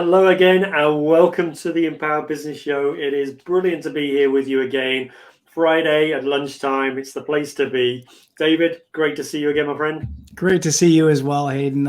Hello again and welcome to the EMP Business Show. It is brilliant to be here with you again. Friday at lunchtime, it's the place to be. David, great to see you again, my friend. Great to see you as well, Hayden.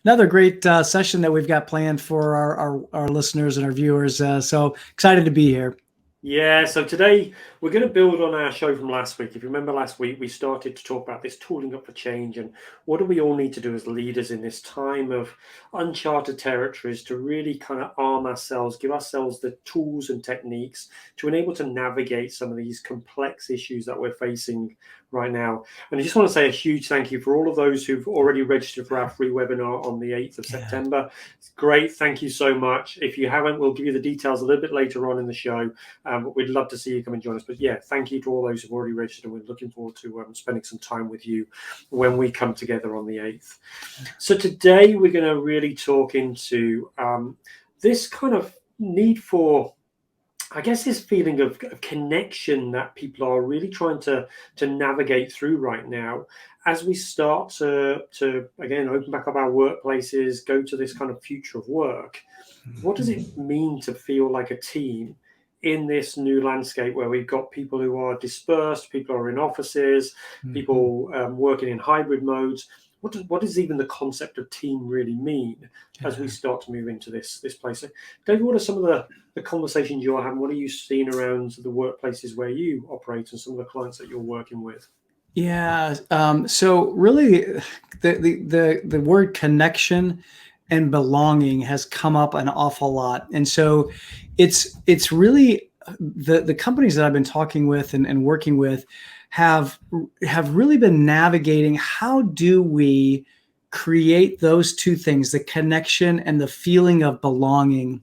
Another great session that we've got planned for our listeners and our viewers. So excited to be here. Yeah, so today we're going to build on our show from last week. If you remember last week, we started to talk about this tooling up for change and what do we all need to do as leaders in this time of uncharted territories to really kind of arm ourselves, give ourselves the tools and techniques to enable to navigate some of these complex issues that we're facing right now. And I just want to say a huge thank you for all of those who've already registered for our free webinar on the 8th of September. It's great. Thank you so much. If you haven't, we'll give you the details a little bit later on in the show. But we'd love to see you come and join us. But yeah, thank you to all those who've already registered, and we're looking forward to spending some time with you when we come together on the 8th. So today we're going to really talk into this kind of need for, I guess, this feeling of connection that people are really trying to navigate through right now as we start to again open back up our workplaces, go to this kind of future of work. What does it mean to feel like a team in this new landscape where we've got people who are dispersed, people who are in offices, people working in hybrid modes? What does even the concept of team really mean as we start to move into this place? So, David, what are some of the conversations you're having? What are you seeing around the workplaces where you operate and some of the clients that you're working with? Yeah. So really, the word connection and belonging has come up an awful lot, and so it's really the companies that I've been talking with and working with have really been navigating how do we create those two things, the connection and the feeling of belonging.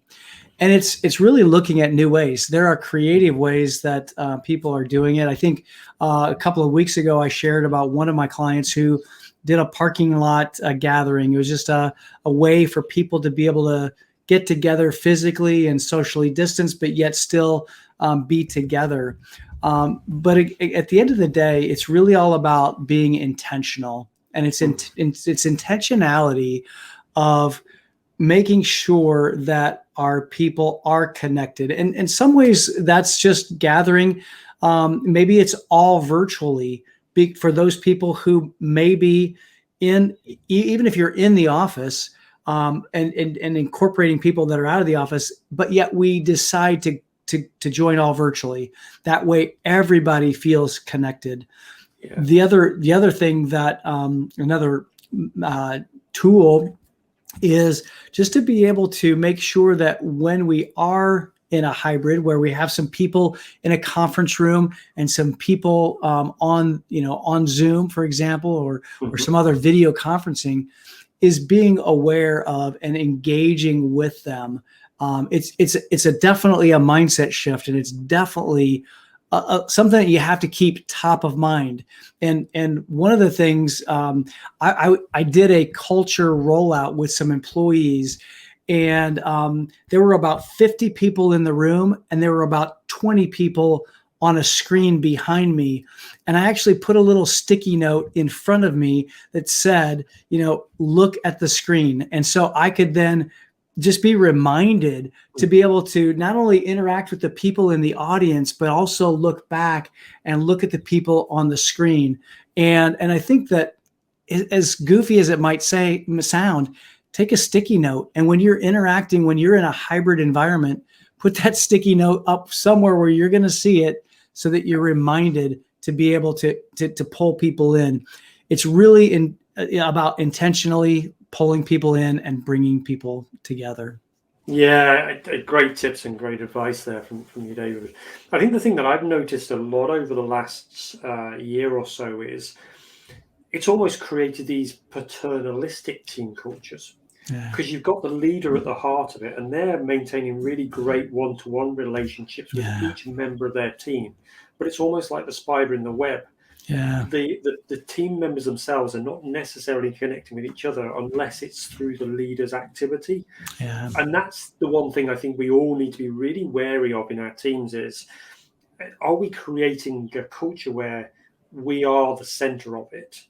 And it's really looking at new ways. There are creative ways that people are doing it. I think a couple of weeks ago, I shared about one of my clients who did a parking lot gathering. It was just a way for people to be able to get together physically and socially distanced, but yet still be together. But at the end of the day, it's really all about being intentional, and it's intentionality of making sure that our people are connected. And in some ways, that's just gathering. Maybe it's all virtually for those people who may be in, even if you're in the office, and incorporating people that are out of the office, but yet we decide to join all virtually. That way, everybody feels connected. Yeah. The other thing that another tool is just to be able to make sure that when we are in a hybrid where we have some people in a conference room and some people on Zoom, for example, or some other video conferencing, is being aware of and engaging with them. It's definitely a mindset shift, and it's definitely something that you have to keep top of mind. And one of the things, I did a culture rollout with some employees, and there were about 50 people in the room, and there were about 20 people on a screen behind me. And I actually put a little sticky note in front of me that said, look at the screen. And so I could then just be reminded to be able to not only interact with the people in the audience, but also look back and look at the people on the screen. And I think that, as goofy as it might sound, take a sticky note. And when you're interacting, when you're in a hybrid environment, put that sticky note up somewhere where you're going to see it so that you're reminded to be able to pull people in. It's really about intentionally pulling people in and bringing people together. Yeah, great tips and great advice there from you, David. I think the thing that I've noticed a lot over the last year or so is it's almost created these paternalistic team cultures, because you've got the leader at the heart of it, and they're maintaining really great one-to-one relationships with each member of their team. But it's almost like the spider in the web. Yeah. The team members themselves are not necessarily connecting with each other unless it's through the leader's activity. Yeah. And that's the one thing I think we all need to be really wary of in our teams is, are we creating a culture where we are the center of it,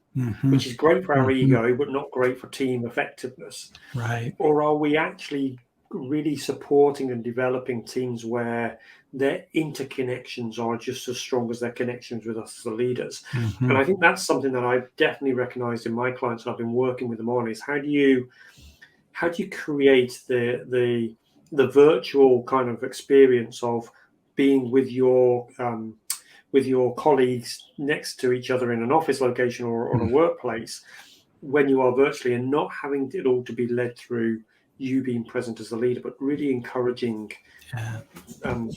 which is great for our ego, but not great for team effectiveness? Right. Or are we actually really supporting and developing teams where their interconnections are just as strong as their connections with us as the leaders. And Mhm. I think that's something that I've definitely recognized in my clients, and I've been working with them on, is how do you create the virtual kind of experience of being with your colleagues next to each other in an office location or on a workplace when you are virtually, and not having it all to be led through you being present as the leader, but really encouraging Yeah.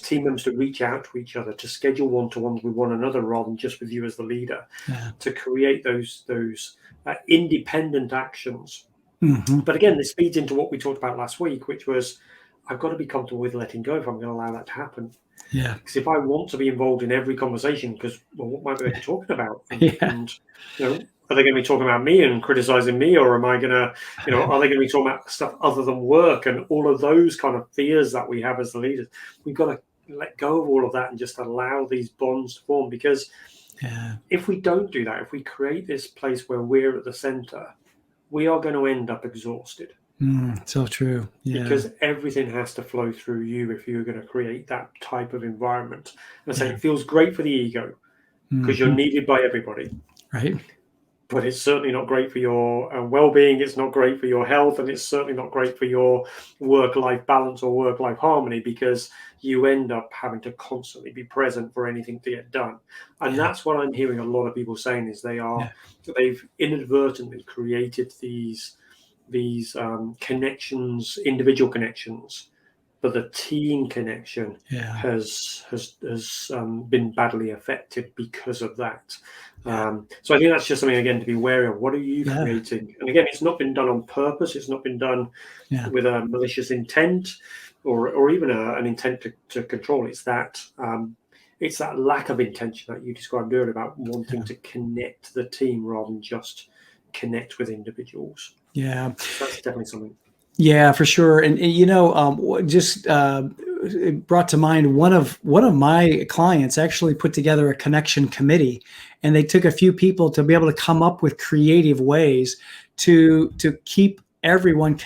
team members to reach out to each other, to schedule one-to-ones with one another rather than just with you as the leader, Yeah. to create those independent actions. Mhm. But again, this feeds into what we talked about last week, which was I've got to be comfortable with letting go if I'm going to allow that to happen. Yeah. Because if I want to be involved in every conversation, because well, what might they be talking about? Yeah. And are they going to be talking about me and criticizing me, or am I going to, are they going to be talking about stuff other than work and all of those kind of fears that we have as the leaders? We've got to let go of all of that and just allow these bonds to form. Because Yeah. if we don't do that, if we create this place where we're at the center, we are going to end up exhausted. So true. Yeah. Because everything has to flow through you if you're going to create that type of environment. And I say Yeah. it feels great for the ego because you're Mhm. needed by everybody, Right. but it's certainly not great for your well-being. It's not great for your health, and it's certainly not great for your work-life balance or work-life harmony, because you end up having to constantly be present for anything to get done. And Yeah. that's what I'm hearing a lot of people saying is Yeah. they've inadvertently created these connections, individual connections, but the team connection Yeah. has been badly affected because of that. Yeah. So I think that's just something again to be wary of. What are you Yeah. creating? And again, it's not been done on purpose. It's not been done Yeah. with a malicious intent or even an intent to control. It's that lack of intention that you described earlier about wanting Yeah. to connect the team rather than just connect with individuals. Yeah. So that's definitely something. Yeah, for sure. And just it brought to mind one of my clients actually put together a connection committee, and they took a few people to be able to come up with creative ways to keep everyone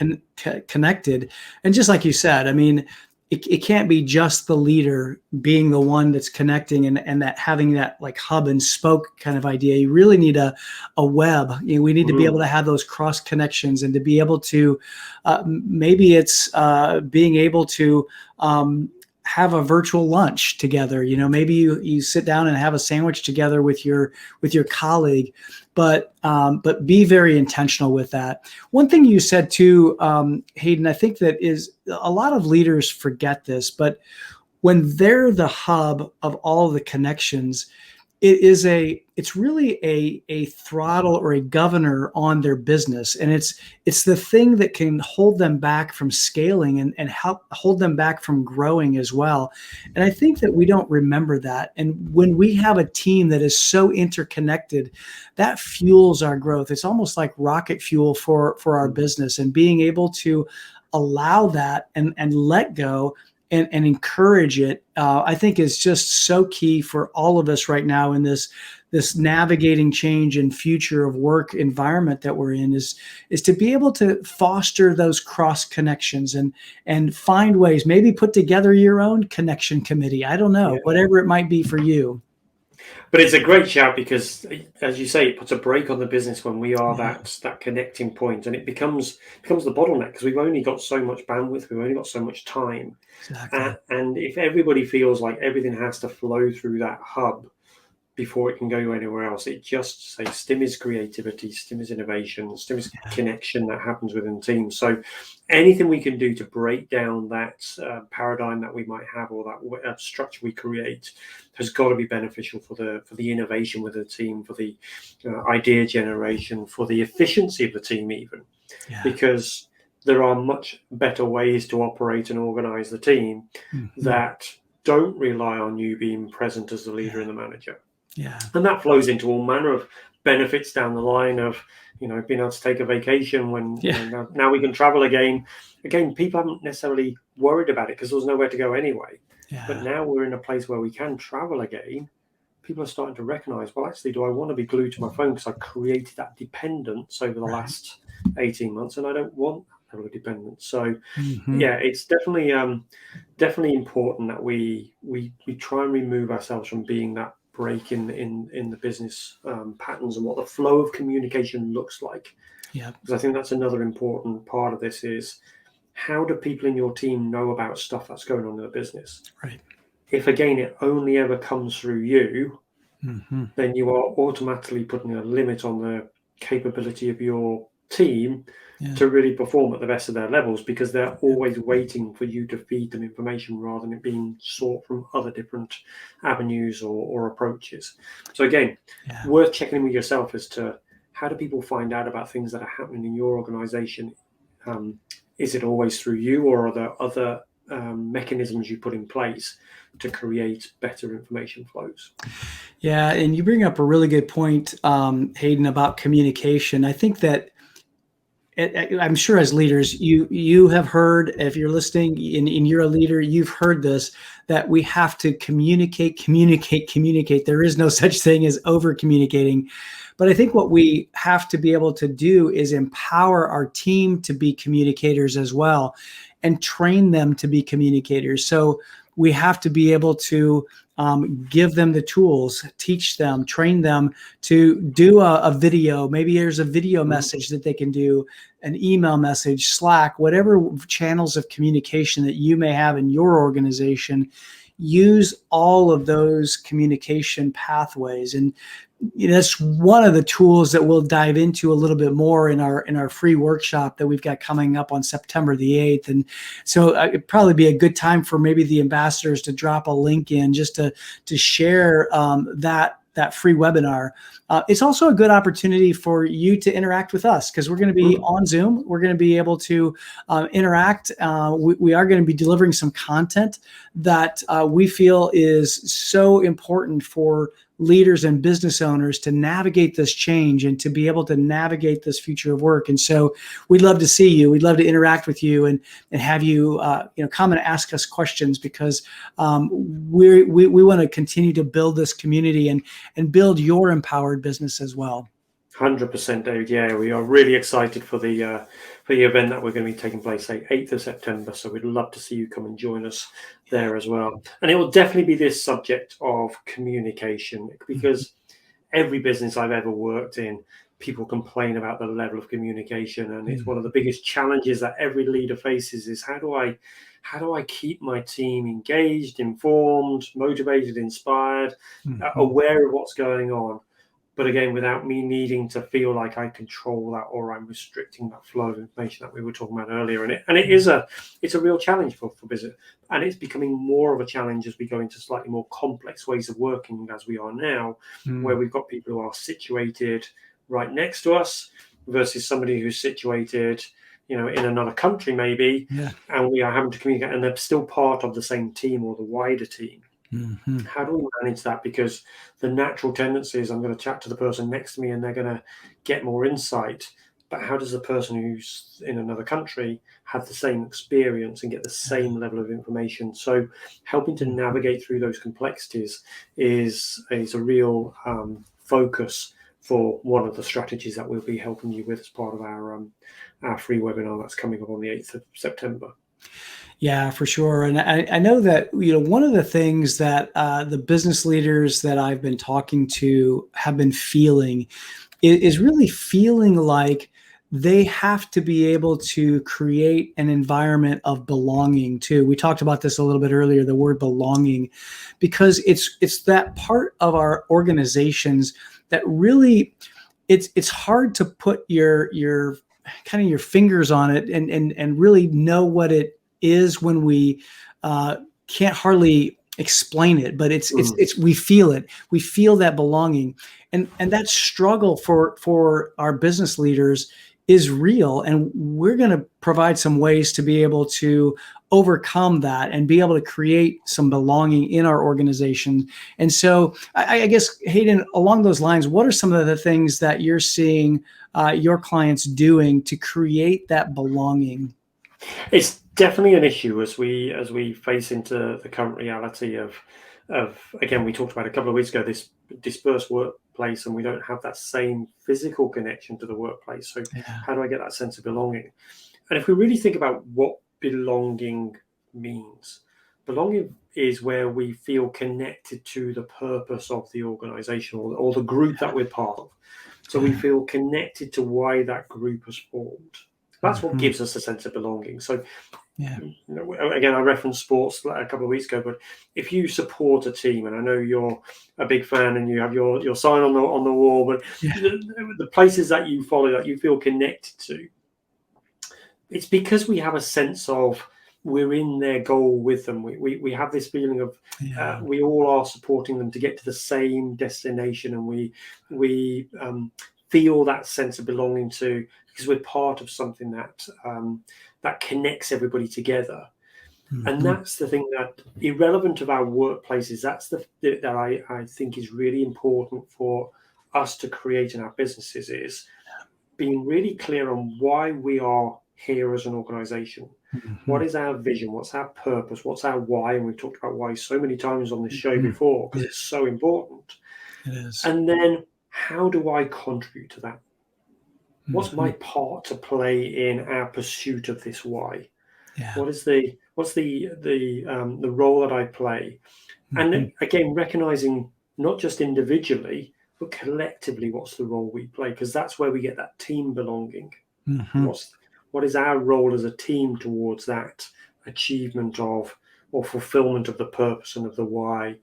connected. And just like you said, I mean, it can't be just the leader being the one that's connecting and that having that like hub and spoke kind of idea. You really need a web. We need to be able to have those cross connections and to be able to maybe it's being able to have a virtual lunch together. Maybe you sit down and have a sandwich together with your colleague, but be very intentional with that. One thing you said too, Hayden, I think that is a lot of leaders forget this, but when they're the hub of all the connections, it's really a throttle or a governor on their business, and it's the thing that can hold them back from scaling and help hold them back from growing as well. And I think that we don't remember that, and when we have a team that is so interconnected, that fuels our growth. It's almost like rocket fuel for our business, and being able to allow that and let go and encourage it, I think is just so key for all of us right now in this navigating change and future of work environment that we're in, is to be able to foster those cross connections and find ways, maybe put together your own connection committee. I don't know, Yeah. whatever it might be for you. But it's a great shout because, as you say, it puts a brake on the business when we are Yeah, that connecting point, and it becomes the bottleneck because we've only got so much bandwidth, we've only got so much time, exactly. and if everybody feels like everything has to flow through that hub before it can go anywhere else, it just stymies creativity, stymies innovation, stymies Yeah, connection that happens within teams. So anything we can do to break down that paradigm that we might have, or that structure we create, has got to be beneficial for the innovation within the team, for the idea generation, for the efficiency of the team even, yeah. because there are much better ways to operate and organize the team Mhm. that don't rely on you being present as the leader Yeah, and the manager. yeah, And that flows into all manner of benefits down the line of, being able to take a vacation when, yeah, now we can travel again. Again, people haven't necessarily worried about it because there was nowhere to go anyway. But yeah, now we're in a place where we can travel again. People are starting to recognize, well, actually, do I want to be glued to my phone because I created that dependence over the right. last 18 months, and I don't want level of dependence. So Hmm. yeah, it's definitely important that we try and remove ourselves from being that break in the business patterns and what the flow of communication looks like. Yeah. Because I think that's another important part of this is how do people in your team know about stuff that's going on in the business? Right. If again it only ever comes through you, Hmm. then you are automatically putting a limit on the capability of your team Yeah. to really perform at the best of their levels, because they're Yeah. always waiting for you to feed them information rather than it being sought from other different avenues or approaches. So again, Yeah. worth checking in with yourself as to how do people find out about things that are happening in your organization. Is it always through you, or are there other mechanisms you put in place to create better information flows? Yeah, and you bring up a really good point, Hayden, about communication. I think that I'm sure as leaders, you have heard, if you're listening and you're a leader, you've heard this, that we have to communicate, communicate, communicate. There is no such thing as over communicating. But I think what we have to be able to do is empower our team to be communicators as well and train them to be communicators. So we have to be able to give them the tools, teach them, train them to do a video. Maybe there's a video Mhm. message that they can do, an email message, Slack, whatever channels of communication that you may have in your organization. Use all of those communication pathways, and that's one of the tools that we'll dive into a little bit more in our free workshop that we've got coming up on September the 8th. And so it'd probably be a good time for maybe the ambassadors to drop a link in just to share that free webinar. It's also a good opportunity for you to interact with us because we're going to be Mhm. on Zoom. We're going to be able to interact. We are going to be delivering some content that we feel is so important for leaders and business owners to navigate this change and to be able to navigate this future of work. And so we'd love to see you. We'd love to interact with you and have you, come and ask us questions because we want to continue to build this community and build your empowered business as well. 100%, David. Yeah, we are really excited for the event that we're going to be taking place, say 8th of September. So we'd love to see you come and join us there as well. And it will definitely be this subject of communication, because every business I've ever worked in, people complain about the level of communication, and it's one of the biggest challenges that every leader faces is how do I keep my team engaged, informed, motivated, inspired, Mhm. aware of what's going on, but again, without me needing to feel like I control that or I'm restricting that flow of information that we were talking about earlier. It's a real challenge for business, and it's becoming more of a challenge as we go into slightly more complex ways of working as we are now, where Mhm. we've got people who are situated right next to us versus somebody who's situated, in another country maybe, Yeah. and we are having to communicate, and they're still part of the same team or the wider team. Mhm. How do we manage that? Because the natural tendency is I'm going to chat to the person next to me and they're going to get more insight. But how does the person who's in another country have the same experience and get the Yeah. same level of information? So, helping to Mhm. navigate through those complexities is a real focus for one of the strategies that we'll be helping you with as part of our free webinar that's coming up on the 8th of September. Yeah, for sure. And I know that, one of the things that the business leaders that I've been talking to have been feeling is really feeling like they have to be able to create an environment of belonging too. We talked about this a little bit earlier, the word belonging, because it's that part of our organizations that really it's hard to put your kind of your fingers on it and really know what it is when we can't hardly explain it, but Mm. we feel that belonging, and that struggle for our business leaders is real, and we're going to provide some ways to be able to overcome that and be able to create some belonging in our organization. And so I guess, Hayden, along those lines, what are some of the things that you're seeing your clients doing to create that belonging? It's definitely an issue as we face into the current reality of again, we talked about a couple of weeks ago, this dispersed workplace, and we don't have that same physical connection to the workplace. So Yeah. how do I get that sense of belonging? And if we really think about what belonging means, belonging is where we feel connected to the purpose of the organization or the group that we're part of. So we feel connected to why that group has formed. That's what gives us a sense of belonging. So, again, I referenced sports a couple of weeks ago, but if you support a team, and I know you're a big fan and you have your sign on the wall, but the places that you follow, that you feel connected to, it's because we have a sense of we're in their goal with them. We have this feeling of we all are supporting them to get to the same destination, and we feel that sense of belonging to, because we're part of something that connects everybody together. And that's the thing that, irrelevant of our workplaces, that's that I think is really important for us to create in our businesses, is being really clear on why we are here as an organization. What is our vision? What's our purpose? What's our why? And we've talked about why so many times on this show before, because it's so important. It is. And then, how do I contribute to that? What's my part to play in our pursuit of this why? What's the role that I play? And again, recognizing not just individually, but collectively, what's the role we play? Because that's where we get that team belonging. What is our role as a team towards that achievement of, or fulfillment of, the purpose and of the why?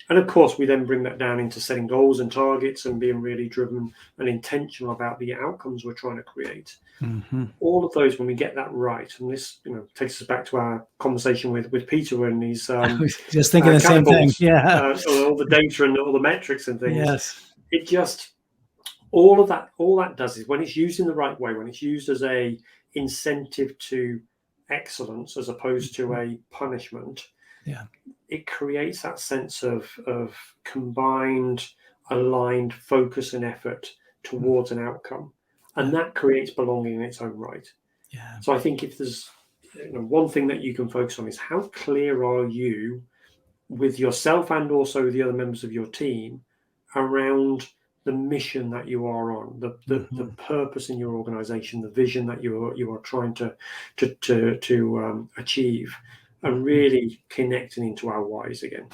And of course, we then bring that down into setting goals and targets and being really driven and intentional about the outcomes we're trying to create. All of those, when we get that right, and this takes us back to our conversation with Peter and his I was just thinking the same thing. All the data and all the metrics and things. It just, all that does is, when it's used in the right way, when it's used as a incentive to excellence as opposed to a punishment, it creates that sense of combined, aligned focus and effort towards an outcome, and that creates belonging in its own right. So I think if there's one thing that you can focus on, is how clear are you with yourself and also the other members of your team around the mission that you are on, the purpose in your organization, the vision that you are trying to achieve, and really connecting into our whys again.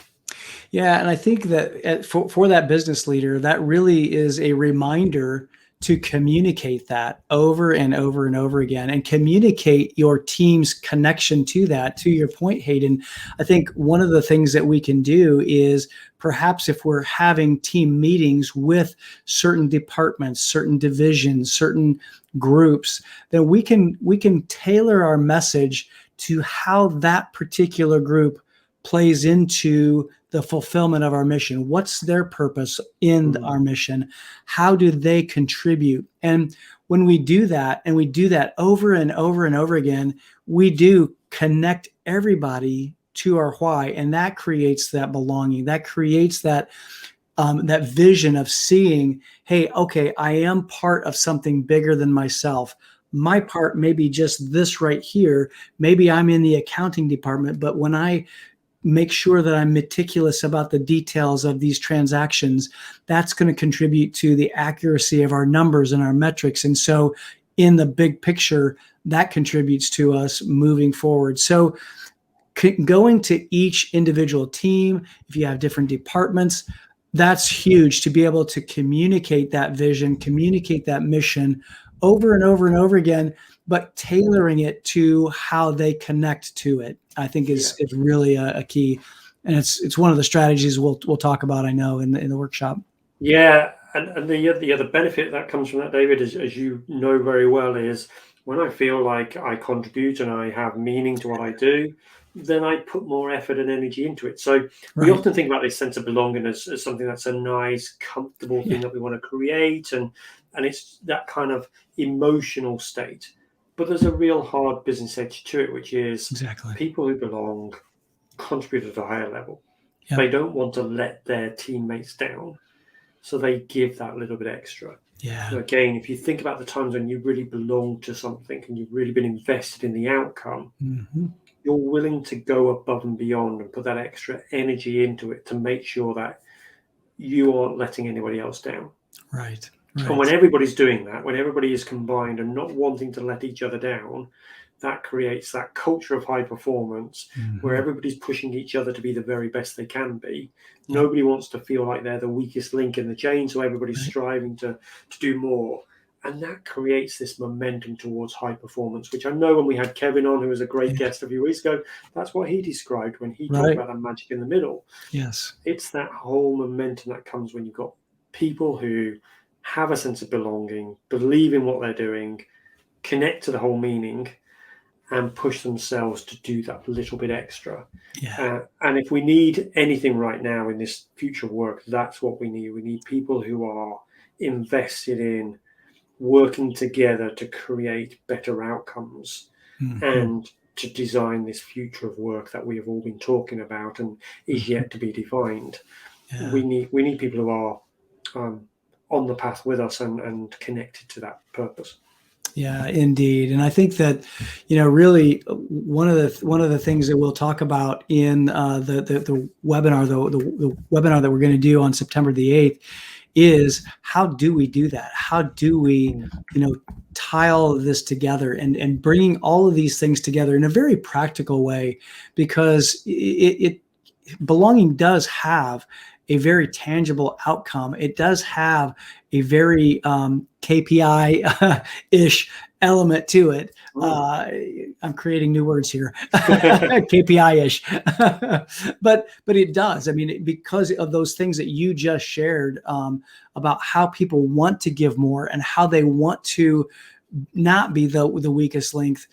And I think that for that business leader, that really is a reminder to communicate that over and over and over again, and communicate your team's connection to that. To your point, Hayden, I think one of the things that we can do is, perhaps if we're having team meetings with certain departments, certain divisions, certain groups, then we can tailor our message to how that particular group plays into the fulfillment of our mission. What's their purpose in our mission? How do they contribute? And when we do that, and we do that over and over and over again, we do connect everybody to our why, and that creates that belonging. That creates that that vision of seeing, hey, okay, I am part of something bigger than myself. My part may be just this right here. Maybe I'm in the accounting department, but when I make sure that I'm meticulous about the details of these transactions, that's going to contribute to the accuracy of our numbers and our metrics. And so in the big picture, that contributes to us moving forward. So going to each individual team, if you have different departments, that's huge, to be able to communicate that vision, communicate that mission over and over and over again, but tailoring it to how they connect to it, I think is really a key. And it's one of the strategies we'll talk about, I know, in the workshop. Yeah, and the other benefit that comes from that, David, as you know very well, is when I feel like I contribute and I have meaning to what I do, then I put more effort and energy into it. So we often think about this sense of belonging as something that's a nice, comfortable thing that we want to create, and it's that kind of emotional state. But there's a real hard business edge to it, which is people who belong contribute at a higher level. They don't want to let their teammates down, so they give that little bit extra. So again, if you think about the times when you really belong to something and you've really been invested in the outcome, you're willing to go above and beyond and put that extra energy into it to make sure that you aren't letting anybody else down. Right. And when everybody's doing that, when everybody is combined and not wanting to let each other down, that creates that culture of high performance where everybody's pushing each other to be the very best they can be. Yeah. Nobody wants to feel like they're the weakest link in the chain, so everybody's Right. striving to do more. And that creates this momentum towards high performance, which I know when we had Kevin on, who was a great Yeah. guest a few weeks ago, that's what he described when he talked Right. about that magic in the middle. Yes. It's that whole momentum that comes when you've got people who have a sense of belonging, believe in what they're doing, connect to the whole meaning, and push themselves to do that little bit extra. Yeah. And if we need anything right now in this future work, that's what we need. We need people who are invested in working together to create better outcomes and to design this future of work that we have all been talking about and is yet to be defined. Yeah. We need people who are on the path with us and connected to that purpose. Yeah, indeed. And I think that, really one of the things that we'll talk about in the webinar, the webinar that we're going to do on September the 8th, is how do we do that? How do we, tie all of this together and bringing all of these things together in a very practical way, because it belonging does have a very tangible outcome. It does have a very KPI-ish element to it. I'm creating new words here, KPI-ish, but it does. I mean, because of those things that you just shared about how people want to give more and how they want to not be the weakest link.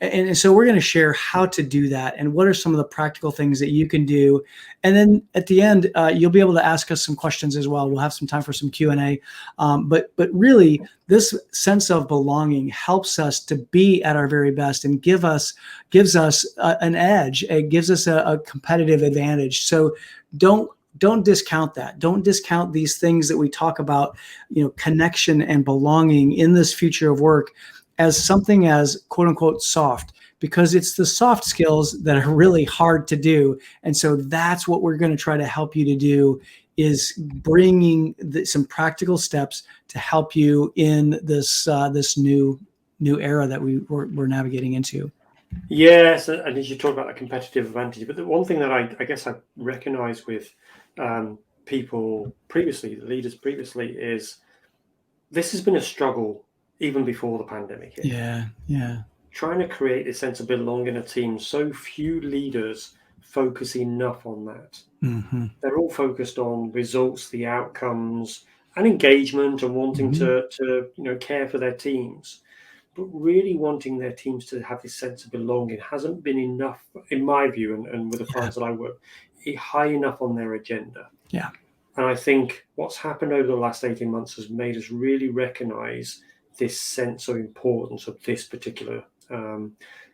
And so we're going to share how to do that and what are some of the practical things that you can do. And then at the end, you'll be able to ask us some questions as well. We'll have some time for some Q&A. But really, this sense of belonging helps us to be at our very best and gives us an edge. It gives us a competitive advantage. So don't discount that. Don't discount these things that we talk about, connection and belonging in this future of work as something as quote unquote soft, because it's the soft skills that are really hard to do. And so that's what we're going to try to help you to do, is bringing some practical steps to help you in this new era that we're navigating into. Yes, and as you talk about the competitive advantage, but the one thing that I guess I recognize with people previously, the leaders previously, is this has been a struggle even before the pandemic hit. Yeah. Trying to create a sense of belonging in a team. So few leaders focus enough on that. They're all focused on results, the outcomes, and engagement, and wanting to care for their teams. But really wanting their teams to have this sense of belonging hasn't been enough, in my view, and with the clients that I work, high enough on their agenda. Yeah. And I think what's happened over the last 18 months has made us really recognize this sense of importance of this particular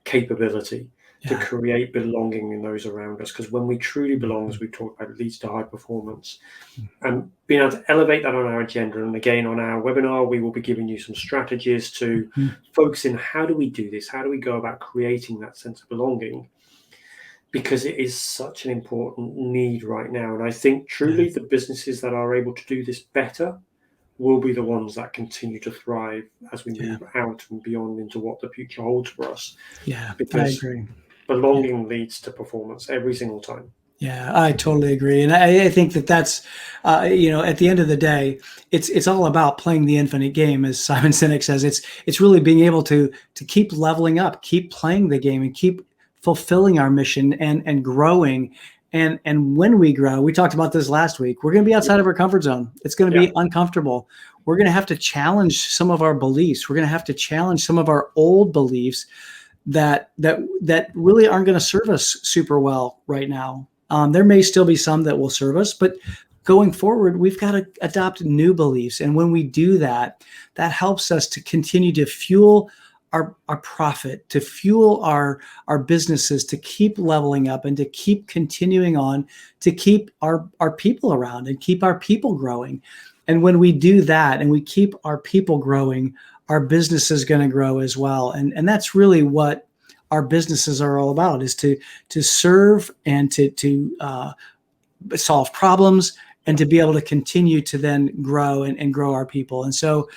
capability to create belonging in those around us. Because when we truly belong, as we talked about, it leads to high performance. And being able to elevate that on our agenda. And again, on our webinar, we will be giving you some strategies to focus in how do we do this? How do we go about creating that sense of belonging? Because it is such an important need right now. And I think truly the businesses that are able to do this better will be the ones that continue to thrive as we move out and beyond into what the future holds for us. Yeah, because I agree. Belonging leads to performance every single time. Yeah, I totally agree. And I think that's, at the end of the day, it's all about playing the infinite game, as Simon Sinek says. It's really being able to keep leveling up, keep playing the game, and keep fulfilling our mission and growing. And when we grow, we talked about this last week, we're going to be outside of our comfort zone. It's going to be uncomfortable. We're going to have to challenge some of our beliefs. We're going to have to challenge some of our old beliefs that really aren't going to serve us super well right now. There may still be some that will serve us, but going forward, we've got to adopt new beliefs. And when we do that, that helps us to continue to fuel our profit, to fuel our businesses, to keep leveling up and to keep continuing on, to keep our people around and keep our people growing. And when we do that and we keep our people growing, our business is going to grow as well. And that's really what our businesses are all about, is to serve and to solve problems and to be able to continue to then grow and grow our people. And so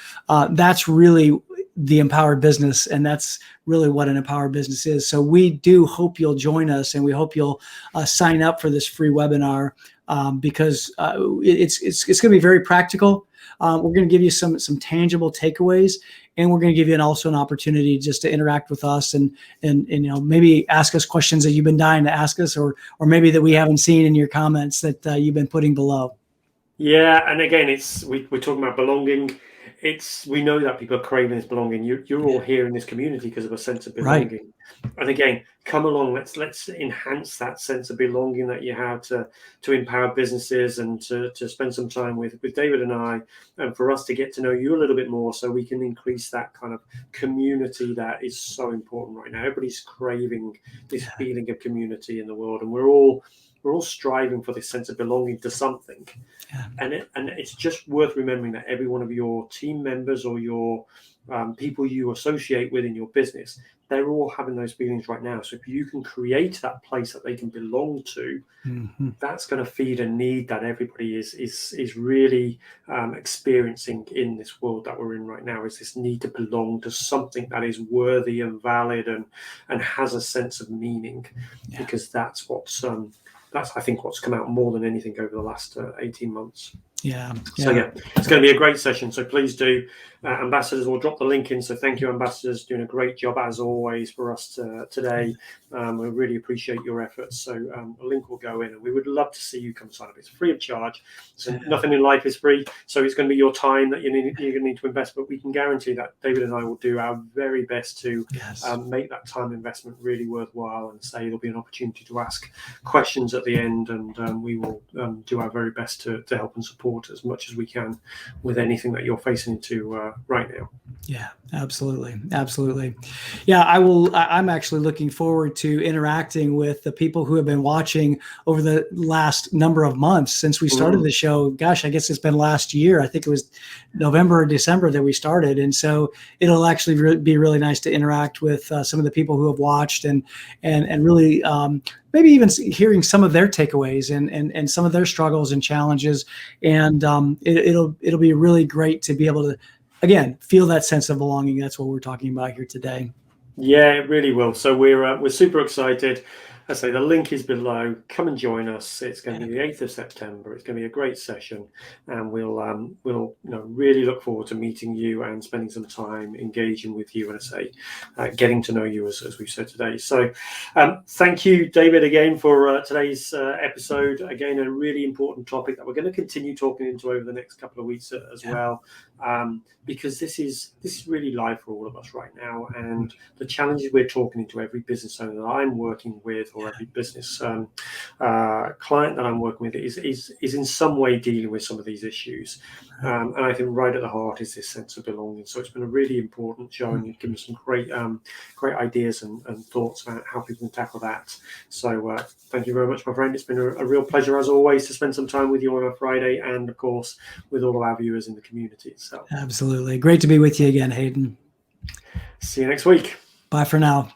that's really the empowered business, and that's really what an empowered business is. So we do hope you'll join us, and we hope you'll sign up for this free webinar, because it's going to be very practical. We're going to give you some tangible takeaways, and we're going to give you also an opportunity just to interact with us and maybe ask us questions that you've been dying to ask us, or maybe that we haven't seen in your comments that you've been putting below. Yeah, and again, we're talking about belonging. We know that people are craving this belonging. You're all here in this community because of a sense of belonging. Right. And again, come along. Let's enhance that sense of belonging that you have to empower businesses, and to spend some time with David and I, and for us to get to know you a little bit more, so we can increase that kind of community that is so important right now. Everybody's craving this feeling of community in the world, and we're all striving for this sense of belonging to something. Yeah. And it's just worth remembering that every one of your team members, or your people you associate with in your business, they're all having those feelings right now. So if you can create that place that they can belong to, that's going to feed a need that everybody is really experiencing in this world that we're in right now, is this need to belong to something that is worthy and valid and has a sense of meaning. Yeah. Because that's I think what's come out more than anything over the last 18 months. Yeah. So it's going to be a great session. So please do, ambassadors. We'll drop the link in. So thank you, ambassadors, doing a great job as always for us today. We really appreciate your efforts. So the link will go in, and we would love to see you come sign up. It's free of charge. So nothing in life is free. So it's going to be your time that you're going to need to invest. But we can guarantee that David and I will do our very best to make that time investment really worthwhile, and say there'll be an opportunity to ask questions at the end, and we will do our very best to help and support as much as we can with anything that you're facing into right now. Yeah, absolutely. Yeah, I'm actually looking forward to interacting with the people who have been watching over the last number of months since we started the show. Gosh, I guess it's been last year. I think it was November or December that we started. And so it'll actually be really nice to interact with some of the people who have watched, and really maybe even hearing some of their takeaways and some of their struggles and challenges. And it'll be really great to be able to, again, feel that sense of belonging. That's what we're talking about here today. Yeah, it really will. So we're super excited. I say the link is below. Come and join us. It's going to be the 8th of September. It's going to be a great session, and we'll really look forward to meeting you and spending some time engaging with you, and I say getting to know you as we've said today. So thank you, David, again for today's episode. Again, a really important topic that we're going to continue talking into over the next couple of weeks as well, because this is really live for all of us right now, and the challenges we're talking into every business owner that I'm working with, or every business client that I'm working with, is in some way dealing with some of these issues. And I think right at the heart is this sense of belonging. So it's been a really important show, and you've given some great ideas and thoughts about how people can tackle that. So thank you very much, my friend. It's been a real pleasure, as always, to spend some time with you on a Friday, and of course with all of our viewers in the community itself. Absolutely. Great to be with you again, Hayden. See you next week. Bye for now.